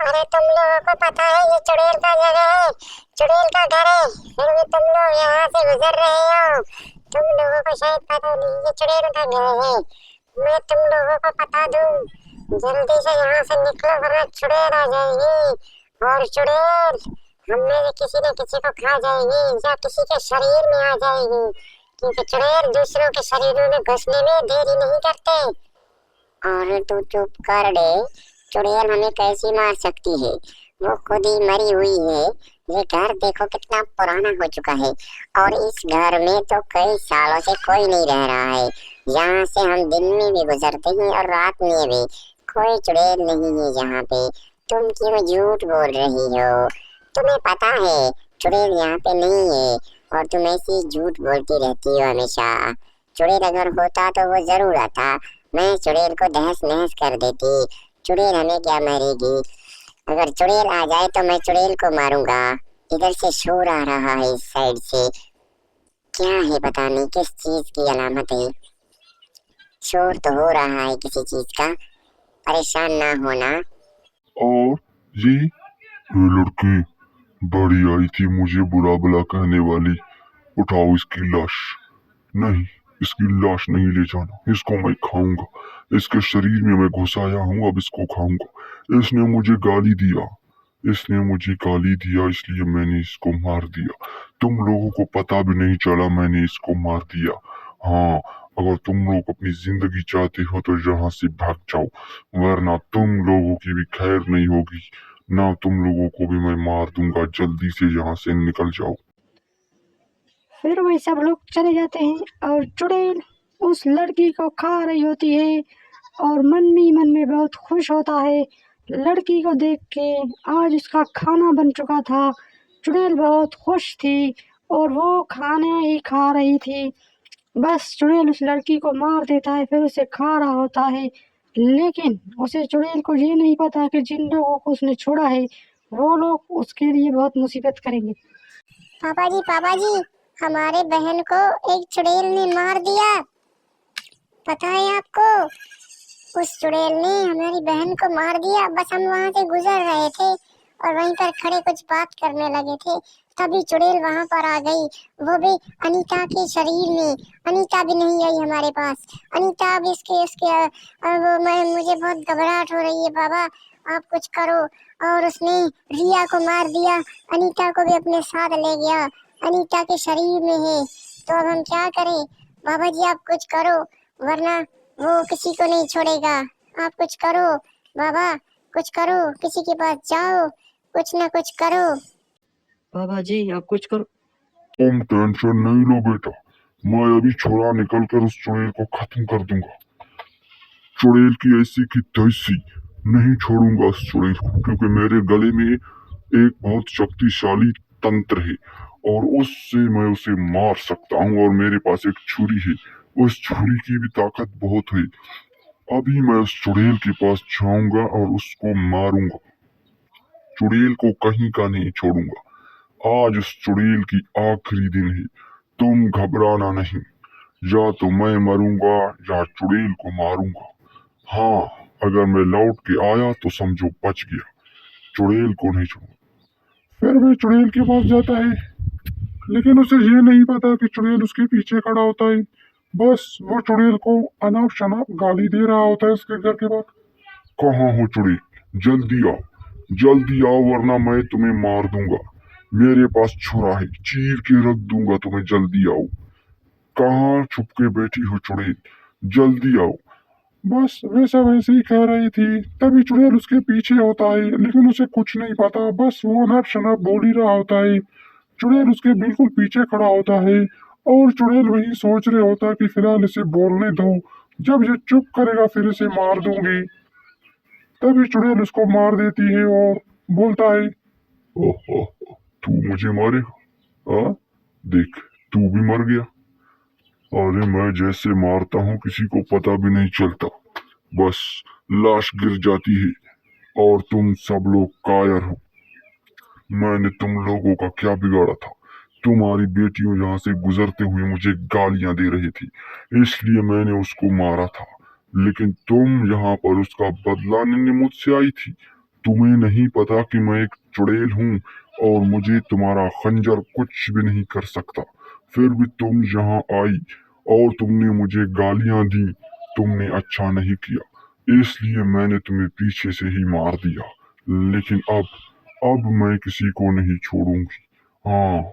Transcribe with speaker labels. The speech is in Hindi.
Speaker 1: अरे तुम लोगों को पता है ये चुड़ैल का जगह है, चुड़ैल का घर है, फिर भी तुम लोग यहाँ से गुजर रहे हो। तुम लोगों को शायद पता नहीं ये चुड़ैल का घर है। मैं तुम लोगों को बता दूं, जल्दी से यहाँ से निकलो वरना चुड़ैल आ जाएगी। और चुड़ैल हम में से किसी न किसी को खा जाएगी या किसी के शरीर में आ जाएगी, क्योंकि चुड़ैल दूसरों के शरीरों में घुसने में देरी नहीं करते। और तू चुप कर दे, चुड़ैल हमें कैसी मार सकती है, वो खुद ही मरी हुई है। ये घर देखो कितना पुराना हो चुका है और इस घर में तो कई सालों से कोई नहीं रह रहा है। यहाँ से हम दिन में भी गुजरते हैं और रात में भी, कोई चुड़ैल नहीं है यहाँ पे। तुम क्यों झूठ बोल रही हो? तुम्हें पता है चुड़ैल यहाँ पे नहीं है और तुम ऐसी झूठ बोलती रहती हो हमेशा। चुड़ैल अगर होता तो वो जरूर आता, मैं चुड़ैल को तहस नहस कर देती। चुड़ैल हमें क्या मारेगी? अगर चुड़ैल आ जाए तो मैं चुड़ैल को मारूंगा। इधर से शोर आ रहा है इस साइड से, क्या है पता नहीं किस चीज की अलामत है। शोर तो हो रहा है किसी चीज का, परेशान ना होना।
Speaker 2: और ये लड़की बड़ी आई थी मुझे बुरा भला कहने वाली, उठाओ इसकी लाश। नहीं, इसकी लाश नहीं ले जाना, इसको मैं खाऊंगा। इसके शरीर में मैं घुस आया हूँ, अब इसको खाऊंगा। इसने मुझे गाली दिया, इसने मुझे गाली दिया, इसलिए मैंने इसको मार दिया। तुम लोगों को पता भी नहीं चला मैंने इसको मार दिया। हाँ, अगर तुम लोग अपनी जिंदगी चाहते हो तो यहाँ से भाग जाओ, वरना तुम लोगों की भी खैर नहीं होगी। ना तुम लोगों को भी मैं मार दूंगा, जल्दी से यहाँ से निकल जाओ।
Speaker 3: फिर वही सब लोग चले जाते हैं और चुड़ैल उस लड़की को खा रही होती है और मन में बहुत खुश होता है लड़की को देख के। आज उसका खाना बन चुका था, चुड़ैल बहुत खुश थी और वो खाना ही खा रही थी। बस चुड़ैल उस लड़की को मार देता है, फिर उसे खा रहा होता है, लेकिन उसे चुड़ैल को ये नहीं पता कि जिन लोगों को उसने छोड़ा है वो लोग उसके लिए बहुत मुसीबत करेंगे।
Speaker 1: पापा जी, हमारे बहन को एक चुड़ैल ने मार दिया। पता है आपको? उस चुड़ैल ने हमारी बहन को मार दिया। बस हम वहाँ से गुजर रहे थे और वहीं पर खड़े कुछ बात करने लगे थे, तभी चुड़ैल वहाँ पर आ गई, वो भी अनीता के शरीर में। अनीता भी नहीं आई हमारे पास। अनीता अब इसके इसके अब मुझे बहुत घबराहट हो रही है बाबा, आप कुछ करो। और उसने रिया को मार दिया, अनीता को भी अपने साथ ले गया, अनीता के शरीर में है। तो अब हम क्या करें? बाबा जी आप कुछ करो, वरना वो किसी को नहीं छोड़ेगा। आप कुछ करो बाबा, कुछ करो, किसी के पास जाओ, कुछ ना कुछ करो।
Speaker 3: बाबा जी आप कुछ करो।
Speaker 2: तुम टेंशन नहीं लो बेटा, मैं अभी छोरा निकल कर उस चुड़ैल को खत्म कर दूंगा। चुड़ैल की ऐसी की तैसी नहीं छोड़ूंगा उस चुड़ैल को, क्योंकि मेरे गले में एक बहुत शक्तिशाली तंत्र है और उससे मैं उसे मार सकता हूँ। और मेरे पास एक छुरी है, उस छुरी की भी ताकत बहुत है। अभी मैं उस चुड़ैल के पास जाऊंगा और उसको मारूंगा। चुड़ैल को कहीं का नहीं छोड़ूंगा। आज उस चुड़ैल की आखिरी दिन है, तुम घबराना नहीं। या तो मैं मरूंगा या चुड़ैल को मारूंगा। हाँ, अगर मैं लौट के आया तो समझो बच गया, चुड़ैल को नहीं छोड़ूंगा। फिर वह चुड़ैल के पास जाता है, लेकिन उसे ये नहीं पता कि चुड़ैल उसके पीछे खड़ा होता है। बस वो चुड़ैल को अनाप शनाप गाली दे रहा होता है उसके घर के बाहर। कहाँ हो चुड़ैल? जल्दी आओ, जल्दी आओ, वरना मैं तुम्हें मार दूंगा। मेरे पास छुरा है, चीर के रख दूंगा तुम्हें। जल्दी आओ। कहाँ छुप के बैठी हो चुड़ैल? जल्दी आओ। बस वैसा वैसे ही कह रही थी, तभी चुड़ैल उसके पीछे होता है, लेकिन उसे कुछ नहीं पता। बस वो अनाप शनाप बोल ही रहा होता है। चुड़ैल उसके बिल्कुल पीछे खड़ा होता है और चुड़ैल वही सोच रहे होता है कि फिलहाल इसे बोलने दो, जब ये चुप करेगा फिर इसे मार दूंगी। तभी चुड़ैल उसको मार देती है और बोलता है, ओह, तू मुझे मारेगा? हाँ, देख, तू भी मर गया। अरे मैं जैसे मारता हूँ किसी को पता भी नहीं चलता, बस लाश गिर जाती है और तुम सब लोग कायर हो। मैंने तुम लोगों का क्या बिगाड़ा था? तुम्हारी बेटियों यहाँ से गुजरते हुए मुझे गालियां दे रही थी, इसलिए मैंने उसको मारा था। लेकिन तुम यहाँ पर उसका बदला लेने मुझसे आई थी। तुम्हें नहीं पता कि मैं एक चुड़ैल हूँ और मुझे तुम्हारा खंजर कुछ भी नहीं कर सकता। फिर भी तुम यहाँ आई और तुमने मुझे गालियां दी। तुमने अच्छा नहीं किया, इसलिए मैंने तुम्हें पीछे से ही मार दिया। लेकिन अब मैं किसी को नहीं छोड़ूंगी। हाँ।